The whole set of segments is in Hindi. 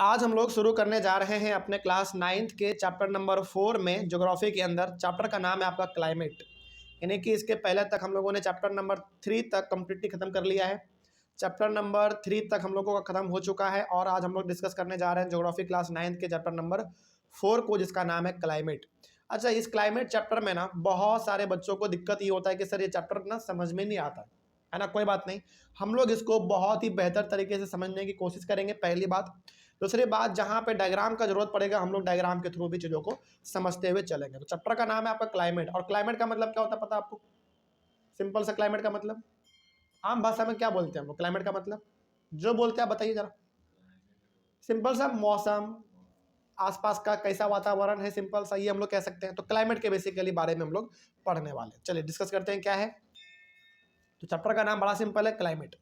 आज हम लोग शुरू करने जा रहे हैं अपने क्लास 9th के चैप्टर नंबर 4 में ज्योग्राफी के अंदर। चैप्टर का नाम है आपका क्लाइमेट, यानी कि इसके पहले तक हम लोगों ने चैप्टर नंबर 3 तक कम्प्लीटली ख़त्म कर लिया है। चैप्टर नंबर 3 तक हम लोगों का ख़त्म हो चुका है और आज हम लोग डिस्कस करने जा रहे हैं ज्योग्राफी क्लास 9th के चैप्टर नंबर 4 को, जिसका नाम है क्लाइमेट। अच्छा, इस क्लाइमेट चैप्टर में ना बहुत सारे बच्चों को दिक्कत ये होता है कि सर ये चैप्टर ना समझ में नहीं आता है ना। कोई बात नहीं, हम लोग इसको बहुत ही बेहतर तरीके से समझने की कोशिश करेंगे, पहली बात। दूसरी बात, जहाँ पे डायग्राम का जरूरत पड़ेगा हम लोग डायग्राम के थ्रू भी चीज़ों को समझते हुए चलेंगे। तो चैप्टर का नाम है आपका क्लाइमेट, और क्लाइमेट का मतलब क्या होता है पता है आपको? सिंपल सा क्लाइमेट का मतलब आम भाषा में क्या बोलते हैं हम लोग? क्लाइमेट का मतलब जो बोलते हैं आप बताइए जरा। सिंपल सा मौसम, आसपास का कैसा वातावरण है, सिंपल सा ये हम लोग कह सकते हैं। तो क्लाइमेट के बेसिकली बारे में हम लोग पढ़ने वाले हैं। चलिए डिस्कस करते हैं क्या है। तो चैप्टर का नाम बड़ा सिंपल है, क्लाइमेट।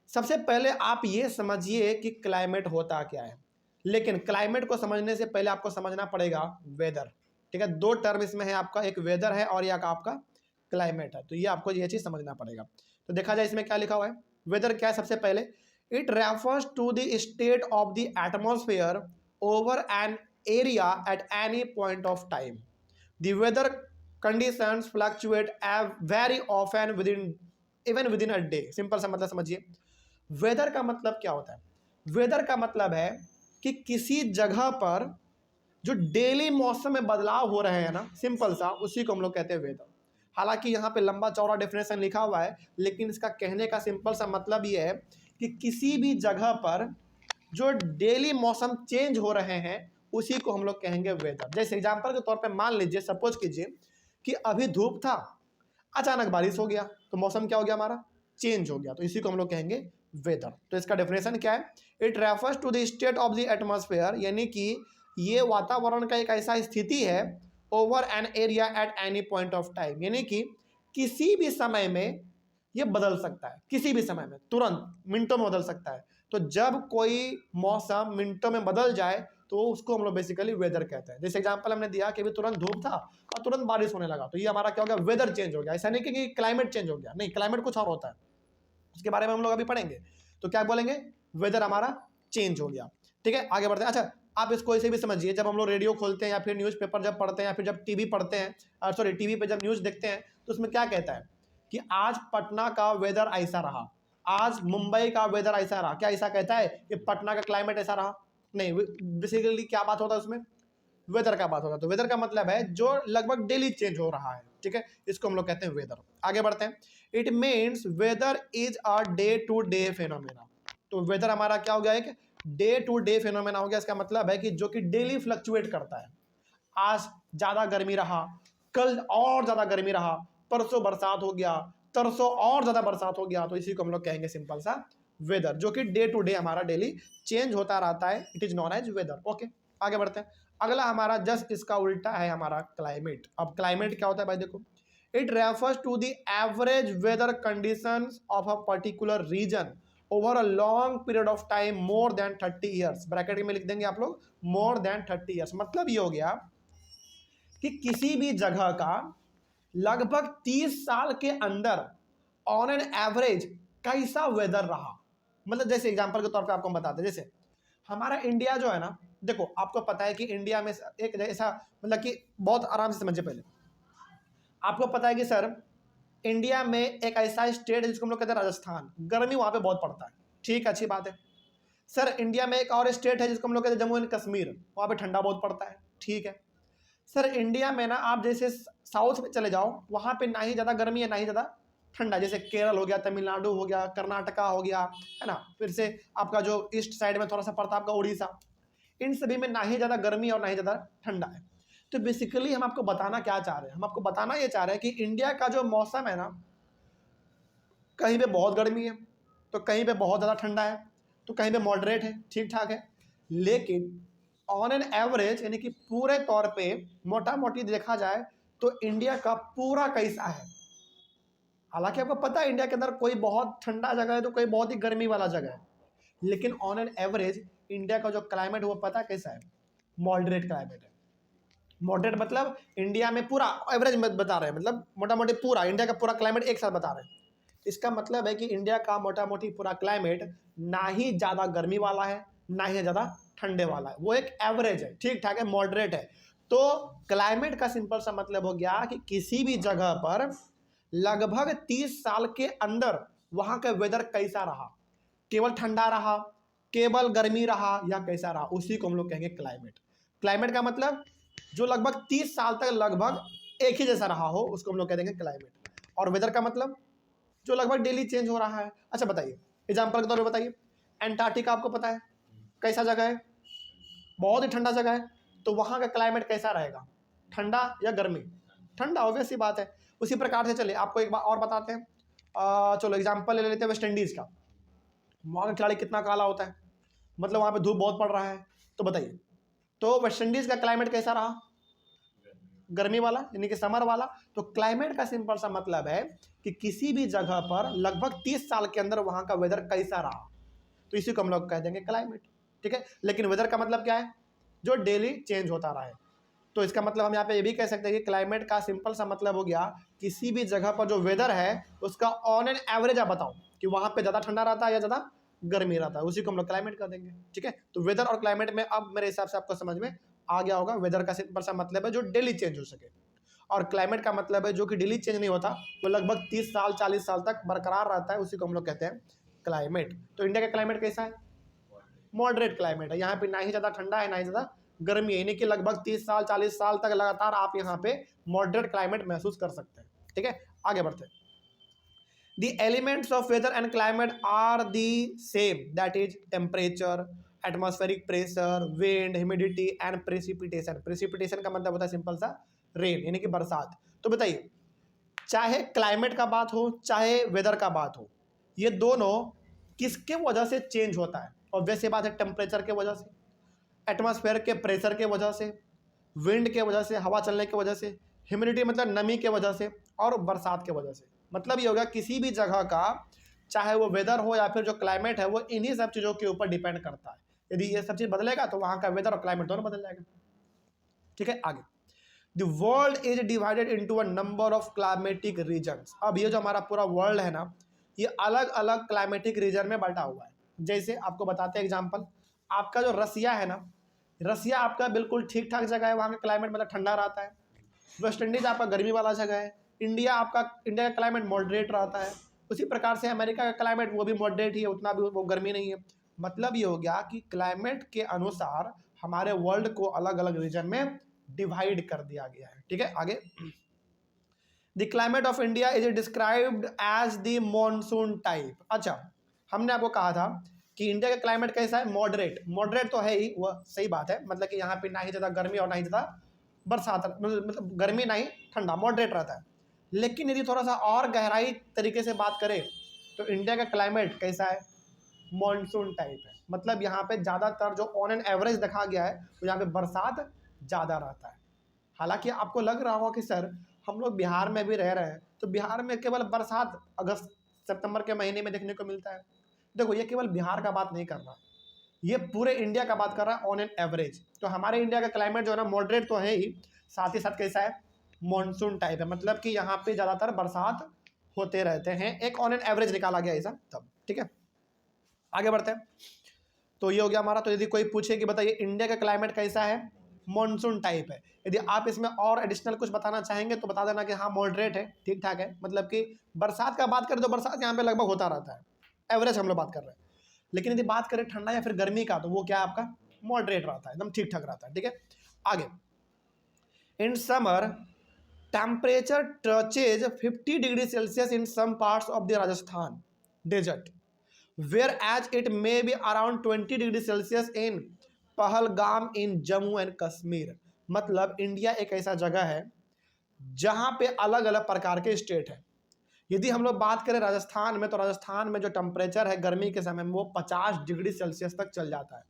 सबसे पहले आप ये समझिए कि क्लाइमेट होता क्या है, लेकिन क्लाइमेट को समझने से पहले आपको समझना पड़ेगा वेदर। ठीक है, दो टर्म इसमें है आपका, एक वेदर है और एक आपका क्लाइमेट है। तो ये आपको ये चीज़ समझना पड़ेगा। तो देखा जाए इसमें क्या लिखा हुआ है। वेदर क्या है? सबसे पहले it refers to the state of the atmosphere over an area at any point of time. The weather conditions fluctuate very often within a day. Simple सा मतलब समझिए, वेदर का मतलब क्या होता है? वेदर का मतलब है कि किसी जगह पर जो डेली मौसम में बदलाव हो रहे हैं ना, सिंपल सा, उसी को हम लोग कहते हैं वेदर। हालांकि यहाँ पे लंबा चौड़ा डेफिनेशन लिखा हुआ है, लेकिन इसका कहने का सिंपल सा मतलब ये है कि किसी भी जगह पर जो डेली मौसम चेंज हो रहे हैं उसी को हम लोग कहेंगे वेदर। जैसे एग्जाम्पल के तौर पर मान लीजिए, सपोज कीजिए कि अभी धूप था, अचानक बारिश हो गया, तो मौसम क्या हो गया हमारा? चेंज हो गया। तो इसी को हम लोग कहेंगे वेदर। तो इसका डेफिनेशन क्या है? It refers to the state of the atmosphere, यानी कि ये वातावरण का एक ऐसा स्थिति है over an area at any point of time, यानी कि किसी भी समय में ये बदल सकता है, किसी भी समय में, तुरंत मिनटों में बदल सकता है। तो जब कोई मौसम मिनटों में बदल जाए तो उसको हम लोग बेसिकली वेदर कहते हैं। जैसे एग्जांपल हमने दिया कि अभी तुरंत धूप था और तुरंत बारिश होने लगा, तो ये हमारा क्या हो गया? वेदर चेंज हो गया। ऐसा नहीं कि क्लाइमेट चेंज हो गया, नहीं, क्लाइमेट कुछ और होता है, उसके बारे में हम लोग अभी पढ़ेंगे। तो क्या बोलेंगे? वेदर हमारा चेंज हो गया। ठीक है, आगे बढ़ते हैं। अच्छा, आप इसको ऐसे भी समझिए, जब हम लोग रेडियो खोलते हैं या फिर न्यूज़पेपर जब पढ़ते हैं या फिर जब टीवी पढ़ते हैं, सॉरी टीवी पे जब न्यूज़ देखते हैं, तो उसमें क्या कहता है कि आज पटना का वेदर ऐसा रहा, आज मुंबई का वेदर ऐसा रहा। क्या ऐसा कहता है कि पटना का क्लाइमेट ऐसा रहा? नहीं, बेसिकली क्या बात होता है उसमें? वेदर का बात होता है। तो वेदर का मतलब है जो लगभग डेली चेंज हो रहा है। ठीक है, इसको हम लोग कहते हैं वेदर। आगे बढ़ते हैं। It means weather is a day to day phenomena. तो वेदर हमारा क्या हो गया? एक डे टू डे फेनोमेना हो गया। इसका मतलब है कि जो कि डेली फ्लक्चुएट करता है। आज ज़्यादा गर्मी रहा, कल और ज़्यादा गर्मी रहा, परसों बरसात हो गया, तरसों और ज़्यादा बरसात हो गया। तो इसी को हम लोग कहेंगे सिंपल सा वेदर, जो कि डे टू डे हमारा डेली चेंज होता रहता है। It is known as weather. Okay, आगे बढ़ते हैं। अगला हमारा जस्ट इसका उल्टा है हमारा क्लाइमेट। अब क्लाइमेट क्या होता है भाई? देखो, it refers to the average weather conditions of a particular region over a long period of time more than 30 years. Bracket में लिख देंगे आप लोग, मोर देन 30 ईयर्स। मतलब ये हो गया कि किसी भी जगह का लगभग 30 साल के अंदर ऑन एन एवरेज कैसा वेदर रहा। मतलब जैसे एग्जांपल के तौर पे आपको हम बताते हैं, जैसे हमारा इंडिया जो है ना, देखो आपको पता है कि इंडिया में एक ऐसा, मतलब कि बहुत आराम से समझिए। पहले आपको पता है कि सर इंडिया में एक ऐसा स्टेट है जिसको हम लोग कहते हैं राजस्थान। गर्मी वहाँ पे बहुत पड़ता है, ठीक, अच्छी बात है। सर इंडिया में एक और स्टेट है जिसको हम लोग कहते हैं जम्मू एंड कश्मीर, वहाँ पे ठंडा बहुत पड़ता है, ठीक है। सर इंडिया में ना आप जैसे साउथ में चले जाओ, वहाँ पे ना ही ज़्यादा गर्मी है ना ही ज़्यादा ठंडा। जैसे केरल हो गया, तमिलनाडु हो गया, कर्नाटका हो गया, है ना। फिर से आपका जो ईस्ट साइड में थोड़ा सा पड़ता है आपका उड़ीसा, इन सभी में ना ही ज़्यादा गर्मी और ना ही ज़्यादा ठंडा है। तो बेसिकली हम आपको बताना क्या चाह रहे हैं? हम आपको बताना ये चाह रहे हैं कि इंडिया का जो मौसम है ना, कहीं पे बहुत गर्मी है तो कहीं पे बहुत ज़्यादा ठंडा है, तो कहीं पे मॉडरेट है, ठीक ठाक है। लेकिन ऑन एन एवरेज, यानी कि पूरे तौर पे मोटा मोटी देखा जाए तो इंडिया का पूरा कैसा है। हालांकि आपको पता है इंडिया के अंदर कोई बहुत ठंडा जगह है तो कोई बहुत ही गर्मी वाला जगह है, लेकिन ऑन एन एवरेज इंडिया का जो क्लाइमेट है वो पता कैसा है? मॉडरेट क्लाइमेट है। मॉडरेट मतलब इंडिया में पूरा एवरेज में बता रहे हैं, मतलब मोटा मोटी पूरा इंडिया का पूरा क्लाइमेट एक साथ बता रहे हैं। इसका मतलब है कि इंडिया का मोटा मोटी पूरा क्लाइमेट ना ही ज़्यादा गर्मी वाला है ना ही ज़्यादा ठंडे वाला है, वो एक एवरेज है, ठीक ठाक है, मॉडरेट है। तो क्लाइमेट का सिंपल सा मतलब हो गया कि किसी भी जगह पर लगभग 30 साल के अंदर वहां का वेदर कैसा रहा, केवल ठंडा रहा, केवल गर्मी रहा, या कैसा रहा, उसी को हम लोग कहेंगे क्लाइमेट। क्लाइमेट का मतलब जो लगभग 30 साल तक लगभग एक ही जैसा रहा हो, उसको हम लोग कह देंगे क्लाइमेट। और वेदर का मतलब जो लगभग डेली चेंज हो रहा है। अच्छा बताइए, एग्जाम्पल के तौर पर बताइए, एंटार्क्टिका आपको पता है कैसा जगह है, बहुत ही ठंडा जगह है, तो वहाँ का क्लाइमेट कैसा रहेगा, ठंडा या गर्मी? ठंडा, ऑब्वियस सी बात है। उसी प्रकार से चलिए आपको एक बात और बताते हैं, चलो एग्जाम्पल ले लेते हैं वेस्ट इंडीज़ का। वहाँ का खिलाड़ी कितना काला होता है, मतलब वहाँ पे धूप बहुत पड़ रहा है, तो बताइए, तो वेस्ट इंडीज़ का क्लाइमेट कैसा रहा, गर्मी वाला, यानी कि समर वाला। तो क्लाइमेट का सिंपल सा मतलब है कि किसी भी जगह पर लगभग 30 साल के अंदर वहाँ का वेदर कैसा रहा, तो इसी को हम लोग कह देंगे क्लाइमेट, ठीक है। लेकिन वेदर का मतलब क्या है, जो डेली चेंज होता रहा है। तो इसका मतलब हम यहाँ पे ये भी कह सकते हैं कि क्लाइमेट का सिंपल सा मतलब हो गया किसी भी जगह पर जो वेदर है उसका ऑन एन एवरेज आप बताओ कि वहाँ पे ज़्यादा ठंडा रहता है या ज़्यादा गर्मी रहता है, उसी को हम लोग क्लाइमेट कर देंगे, ठीक है। तो वेदर और क्लाइमेट में अब मेरे हिसाब से आपको समझ में आ गया होगा। वेदर का सिंपल सा मतलब है जो डेली चेंज हो सके, और क्लाइमेट का मतलब है जो कि डेली चेंज नहीं होता, वो लगभग 30 साल 40 साल तक बरकरार रहता है, उसी को हम लोग कहते हैं क्लाइमेट। तो इंडिया का क्लाइमेट कैसा है, मॉडरेट क्लाइमेट है। यहाँ पे ना ही ज़्यादा ठंडा है ना ही ज़्यादा गर्मी है, यानी कि लगभग 30 साल 40 साल तक लगातार आप यहाँ पे मॉडरेट क्लाइमेट महसूस कर सकते हैं, ठीक है। आगे बढ़ते हैं। The elements of weather and climate are the same, that is temperature, atmospheric pressure, wind, humidity and precipitation। precipitation का मतलब होता है सिंपल सा रेन, यानी कि बरसात। तो बताइए, चाहे क्लाइमेट का बात हो चाहे वेदर का बात हो, ये दोनों किसके वजह से चेंज होता है? और वैसे बात है टेम्परेचर के वजह से, एटमॉस्फेयर के प्रेशर के वजह से, विंड के वजह से, हवा चलने की वजह से, ह्यूमिडिटी मतलब नमी के वजह से, और बरसात के वजह से। मतलब ये होगा किसी भी जगह का चाहे वो वेदर हो या फिर जो क्लाइमेट है वो इन्हीं सब चीज़ों के ऊपर डिपेंड करता है। यदि ये सब चीज़ बदलेगा तो वहाँ का वेदर और क्लाइमेट दोनों बदल जाएगा, ठीक है। आगे, the world is divided into a number of climatic regions. अब ये जो हमारा पूरा वर्ल्ड है ना, ये अलग अलग क्लाइमेटिक रीजन में बटा हुआ है। जैसे आपको बताते हैं एग्जाम्पल, आपका जो रसिया है ना, रसिया आपका बिल्कुल ठीक ठाक जगह है, वहाँ का क्लाइमेट मतलब ठंडा रहता है। वेस्ट इंडीज आपका गर्मी वाला जगह है। इंडिया का क्लाइमेट मॉडरेट रहता है। उसी प्रकार से अमेरिका का क्लाइमेट वो भी मॉडरेट ही है, उतना भी वो गर्मी नहीं है। मतलब ये हो गया कि क्लाइमेट के अनुसार हमारे वर्ल्ड को अलग अलग रीजन में डिवाइड कर दिया गया है, ठीक है। आगे, the climate of India is described as the monsoon type. अच्छा, हमने आपको कहा था कि इंडिया का क्लाइमेट कैसा है, मॉडरेट। मॉडरेट तो है ही, वह सही बात है, मतलब कि यहाँ पे ना ही ज़्यादा गर्मी और ना ही ज़्यादा बरसात, मतलब गर्मी ना ही ठंडा, मॉडरेट रहता है। लेकिन यदि थोड़ा सा और गहराई तरीके से बात करें तो इंडिया का क्लाइमेट कैसा है, मॉनसून टाइप है। मतलब यहाँ पे ज़्यादातर जो ऑन एन एवरेज देखा गया है तो यहाँ पे बरसात ज़्यादा रहता है। हालांकि आपको लग रहा होगा कि सर हम लोग बिहार में भी रह रहे हैं तो बिहार में केवल बरसात अगस्त सितंबर के महीने में देखने को मिलता है। देखो, ये केवल बिहार का बात नहीं कर रहा, ये पूरे इंडिया का बात कर रहा है ऑन एन एवरेज। तो हमारे इंडिया का क्लाइमेट जो है ना मॉडरेट तो है ही, साथ ही साथ कैसा है, मॉनसून टाइप है। मतलब कि यहाँ पे ज़्यादातर बरसात होते रहते हैं, एक ऑन एन एवरेज निकाला गया ऐसा तब, ठीक है। आगे बढ़ते हैं। तो ये हो गया हमारा। तो यदि कोई पूछे कि बताइए इंडिया का क्लाइमेट कैसा है, मॉनसून टाइप है। यदि आप इसमें और एडिशनल कुछ बताना चाहेंगे तो बता देना कि हाँ मॉडरेट है, ठीक ठाक है। मतलब कि बरसात का बात करें तो बरसात यहाँ पे लगभग होता रहता है, एवरेज हम लोग बात कर रहे हैं। लेकिन यदि बात करें ठंडा या फिर गर्मी का तो वो क्या है आपका, मॉडरेट रहता है, एकदम ठीक ठाक रहता है, ठीक है। आगे, in summer temperature touches 50 degree Celsius in some parts of the Rajasthan desert, whereas it may be around 20 degree Celsius in Pahalgam in Jammu and Kashmir. मतलब इंडिया एक ऐसा जगह है जहां पे अलग अलग प्रकार के स्टेट है। यदि हम लोग बात करें राजस्थान में तो राजस्थान में जो टेम्परेचर है गर्मी के समय में वो 50 डिग्री सेल्सियस तक चल जाता है।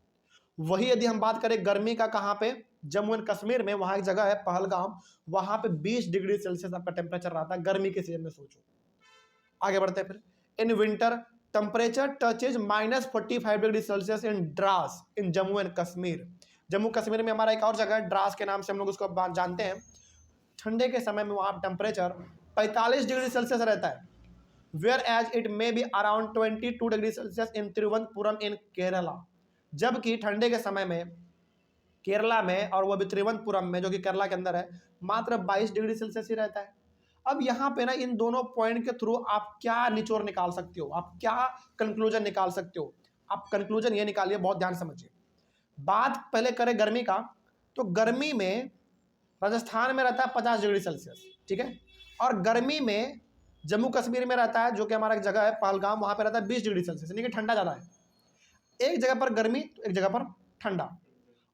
वही यदि हम बात करें गर्मी का, कहाँ पे, जम्मू एंड कश्मीर में, वहाँ एक जगह है पहलगाम, वहाँ पे 20 डिग्री सेल्सियस आपका टेम्परेचर रहता है गर्मी के सीजन में, सोचो। आगे बढ़ते हैं फिर, in winter temperature touches -45 degree Celsius in draws in Jammu and Kashmir. Jammu Kashmir में हमारा एक और जगह है ड्रास के नाम से हम लोग उसको जानते हैं। ठंडे के समय में वहाँ टेम्परेचर 45 डिग्री सेल्सियस रहता है। Whereas it may be around 22 degree Celsius in Thiruvananthapuram in Kerala. जबकि ठंडे के समय में केरला में और वो भी तिरुवनंतपुरम में, जो कि केरला के अंदर है, मात्र 22 डिग्री सेल्सियस ही रहता है। अब यहाँ पे ना इन दोनों पॉइंट के थ्रू आप क्या निचोड़ निकाल सकते हो, आप क्या कंक्लूजन निकाल सकते हो? आप कंक्लूजन ये निकालिए, बहुत ध्यान समझिए। बात पहले करें गर्मी का, तो गर्मी में राजस्थान में रहता है 50 डिग्री सेल्सियस, ठीक है। और गर्मी में जम्मू कश्मीर में रहता है, जो कि हमारा एक जगह है पहलगाम, वहाँ पे रहता है 20 डिग्री सेल्सियस, यानी कि ठंडा ज़्यादा है। एक जगह पर गर्मी तो एक जगह पर ठंडा।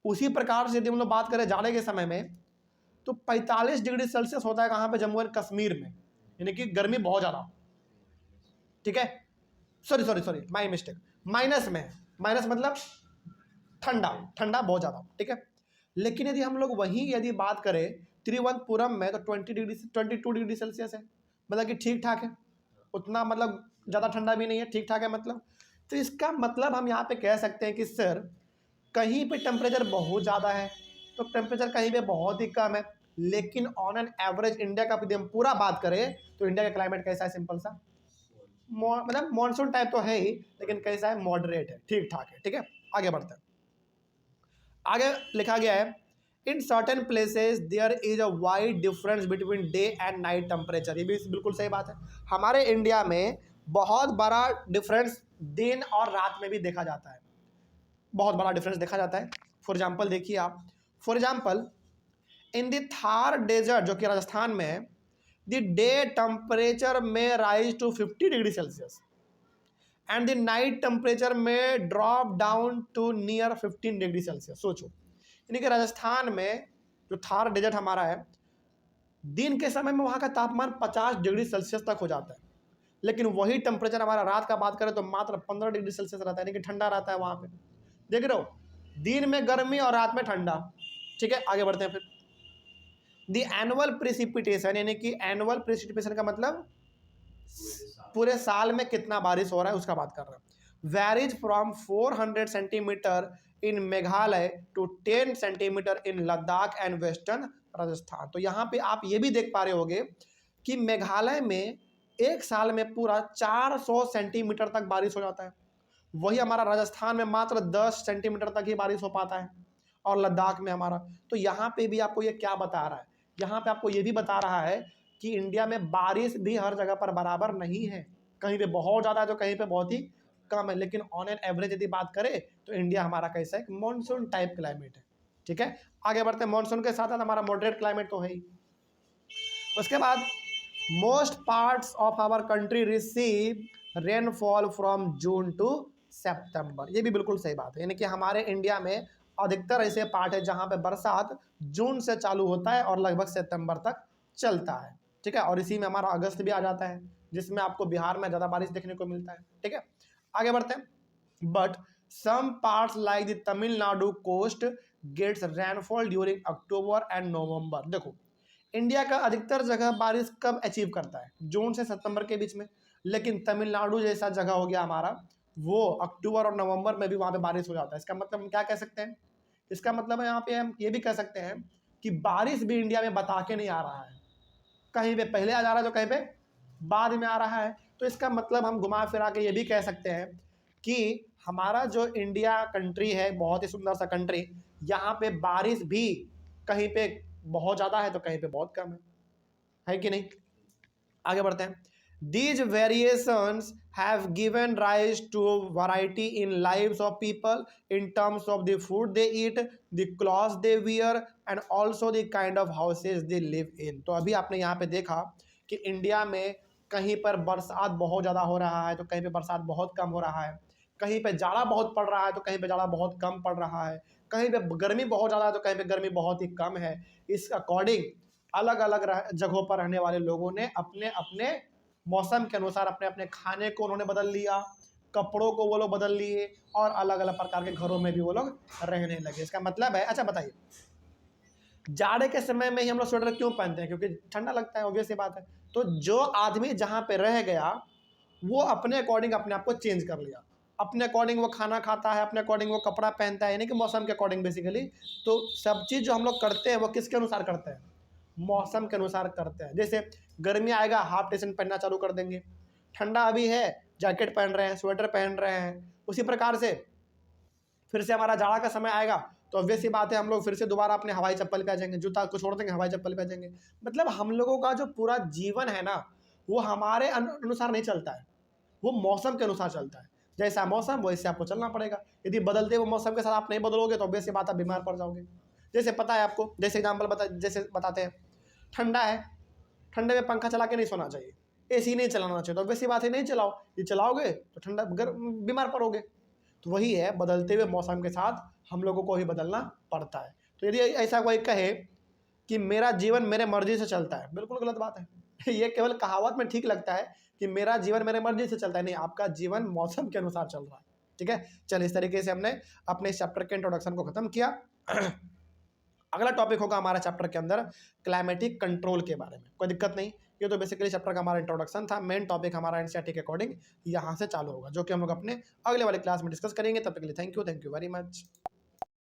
उसी प्रकार से यदि हम लोग बात करें जाड़े के समय में, तो 45 डिग्री सेल्सियस होता है कहाँ पे? जम्मू एंड कश्मीर में, यानी कि गर्मी बहुत ज़्यादा, ठीक है। सॉरी माई मिस्टेक, माइनस में है, माइनस मतलब ठंडा, ठंडा बहुत ज़्यादा, ठीक है। लेकिन यदि हम लोग वहीं यदि बात करें तिरुवनंतपुरम में, तो 22 डिग्री सेल्सियस है, मतलब कि ठीक ठाक है, उतना मतलब ज़्यादा ठंडा भी नहीं है, ठीक ठाक है मतलब। तो इसका मतलब हम यहाँ पे कह सकते हैं कि सर कहीं पे टेम्परेचर बहुत ज़्यादा है, तो टेम्परेचर कहीं पे बहुत ही कम है, लेकिन ऑन एन एवरेज इंडिया का यदि हम पूरा बात करें तो इंडिया का क्लाइमेट कैसा है? सिंपल सा मतलब मॉनसून टाइप तो है ही, लेकिन कैसा है? मॉडरेट है, ठीक ठाक है, ठीक है। आगे बढ़ते हैं। आगे लिखा गया है, in certain places there is a wide difference between day and night temperature. ये भी बिल्कुल सही बात है। हमारे इंडिया में बहुत बड़ा डिफरेंस दिन और रात में भी देखा जाता है, बहुत बड़ा डिफरेंस देखा जाता है। फॉर एग्जाम्पल देखिए आप, for example in the Thar desert, जो कि राजस्थान में है, द डे टेम्परेचर में rise to 50 degree Celsius and the night temperature में drop down to near 15 degree Celsius. सोचो, यानी कि राजस्थान में जो थार डेजर्ट हमारा है, दिन के समय में वहाँ का तापमान 50 डिग्री सेल्सियस तक हो जाता है, लेकिन वही टेम्परेचर हमारा रात का बात करें तो मात्र 15 डिग्री सेल्सियस रहता है, यानी कि ठंडा रहता है वहाँ पे। देख रहे हो, दिन में गर्मी और रात में ठंडा, ठीक है। आगे बढ़ते हैं फिर। द एनुअल प्रेसिपिटेशन, यानी कि एनुअल प्रेसिपिटेशन का मतलब पूरे साल में कितना बारिश हो रहा है उसका बात कर रहे हैं। Varies from 400 centimetre in Meghalaya to 10 centimetre in Ladakh and western Rajasthan. तो यहाँ पे आप ये भी देख पा रहे होगे कि मेघालय में एक साल में पूरा 400 सेंटीमीटर तक बारिश हो जाता है, वही हमारा राजस्थान में मात्र 10 सेंटीमीटर तक ही बारिश हो पाता है, और लद्दाख में हमारा। तो यहाँ पे भी आपको ये क्या बता रहा है? यहाँ पे आपको ये भी बता रहा है कि इंडिया में बारिश भी हर जगह पर बराबर नहीं है, कहीं पे बहुत ज़्यादा है तो कहीं पे बहुत ही कम है, लेकिन ऑन एन एवरेज यदि बात करें तो इंडिया हमारा कैसा है? मानसून टाइप क्लाइमेट है, ठीक है। आगे बढ़ते हैं। मानसून के साथ साथ हमारा मॉडरेट क्लाइमेट तो है ही। उसके बाद most parts of our country receive rainfall from June to September. ये भी बिल्कुल सही बात है, यानी कि हमारे इंडिया में अधिकतर ऐसे पार्ट है जहाँ पे बरसात जून से चालू होता है और लगभग सितंबर तक चलता है, ठीक है। और इसी में हमारा अगस्त भी आ जाता है, जिसमें आपको बिहार में ज़्यादा बारिश देखने को मिलता है, ठीक है। आगे बढ़ते हैं। But some parts like the Tamil Nadu coast gets rainfall during October and November. देखो, इंडिया का अधिकतर जगह बारिश कब अचीव करता है? जून से सितंबर के बीच में, लेकिन तमिलनाडु जैसा जगह हो गया हमारा, वो अक्टूबर और नवंबर में भी वहाँ पे बारिश हो जाता है। इसका मतलब हम क्या कह सकते हैं? इसका मतलब है यहाँ पे हम ये भी कह सकते हैं कि बारिश भी इंडिया में बता के नहीं आ रहा है, कहीं पे पहले आ जा रहा है तो कहीं पे बाद में आ रहा है। तो इसका मतलब हम घुमा फिरा के ये भी कह सकते हैं कि हमारा जो इंडिया कंट्री है, बहुत ही सुंदर सा कंट्री, यहाँ पे बारिश भी कहीं पे बहुत ज़्यादा है तो कहीं पे बहुत कम है कि नहीं? आगे बढ़ते हैं। These variations have given rise to variety in lives of people in terms of the food they eat, the clothes they wear, and also the kind of houses they live in. तो अभी आपने यहाँ पे देखा कि इंडिया में कहीं पर बरसात बहुत ज़्यादा हो रहा है तो कहीं पे बरसात बहुत कम हो रहा है, कहीं पे जाड़ा बहुत पड़ रहा है तो कहीं पे जाड़ा बहुत कम पड़ रहा है, कहीं पे गर्मी बहुत ज़्यादा है तो कहीं पे गर्मी बहुत ही कम है। इस अकॉर्डिंग अलग अलग जगहों पर रहने वाले लोगों ने अपने अपने मौसम के अनुसार अपने अपने खाने को उन्होंने बदल लिया, कपड़ों को वो लोग बदल लिए, और अलग अलग प्रकार के घरों में भी वो लोग रहने लगे। इसका मतलब है, अच्छा बताइए, जाड़े के समय में ही हम लोग स्वेटर क्यों पहनते हैं? क्योंकि ठंडा लगता है, ऑब्वियस सी बात है। तो जो आदमी जहाँ पे रह गया वो अपने अकॉर्डिंग अपने आप को चेंज कर लिया, अपने अकॉर्डिंग वो खाना खाता है, अपने अकॉर्डिंग वो कपड़ा पहनता है, यानी कि मौसम के अकॉर्डिंग बेसिकली। तो सब चीज़ जो हम लोग करते हैं वो किसके अनुसार करते हैं? मौसम के अनुसार करते हैं। जैसे गर्मी आएगा हाफ टी शर्ट पहनना चालू कर देंगे, ठंडा अभी है जैकेट पहन रहे हैं, स्वेटर पहन रहे हैं। उसी प्रकार से फिर से हमारा जाड़ा का समय आएगा तो ऑब्वियस सी बात है हम लोग फिर से दोबारा अपने हवाई चप्पल पे आ जाएंगे, जूता को छोड़ देंगे, हवाई चप्पल पे आ जाएंगे। मतलब हम लोगों का जो पूरा जीवन है ना, वो हमारे अनुसार नहीं चलता है, वो मौसम के अनुसार चलता है। जैसा मौसम वैसे आपको चलना पड़ेगा। यदि बदलते हुए मौसम के साथ आप नहीं बदलोगे तो ऑब्वियस सी बात, आप बीमार पड़ जाओगे। जैसे पता है आपको, जैसे एग्जाम्पल जैसे बताते हैं, ठंडा है, ठंडे में पंखा चला के नहीं सोना चाहिए, एसी नहीं चलाना चाहिए, तो ऑब्वियस सी बात है नहीं चलाओ। ये चलाओगे तो ठंडा बीमार पड़ोगे। तो वही है, बदलते हुए मौसम के साथ हम लोगों को ही बदलना पड़ता है। तो यदि ऐसा कोई कहे कि मेरा जीवन मेरे मर्जी से चलता है, बिल्कुल गलत बात है। ये केवल कहावत में ठीक लगता है कि मेरा जीवन मेरे मर्जी से चलता है, नहीं, आपका जीवन मौसम के अनुसार चल रहा है। ठीक है, चल इस तरीके से हमने अपने इस चैप्टर के इंट्रोडक्शन को खत्म किया। अगला टॉपिक होगा हमारा चैप्टर के अंदर क्लाइमेटिक कंट्रोल के बारे में। कोई दिक्कत नहीं, ये तो बेसिकली चैप्टर का हमारा इंट्रोडक्शन था। मेन टॉपिक हमारा एनसीईआरटी के अकॉर्डिंग यहाँ से चालू होगा, जो कि हम लोग अपने अगले वाले क्लास में डिस्कस करेंगे। तब तक के लिए थैंक यू वेरी मच।